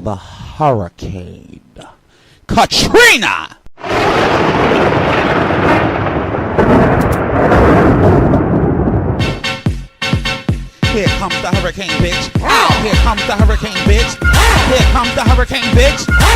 the hurricane Katrina. Here comes the hurricane, bitch. Here comes the hurricane, bitch. Here comes the hurricane, bitch.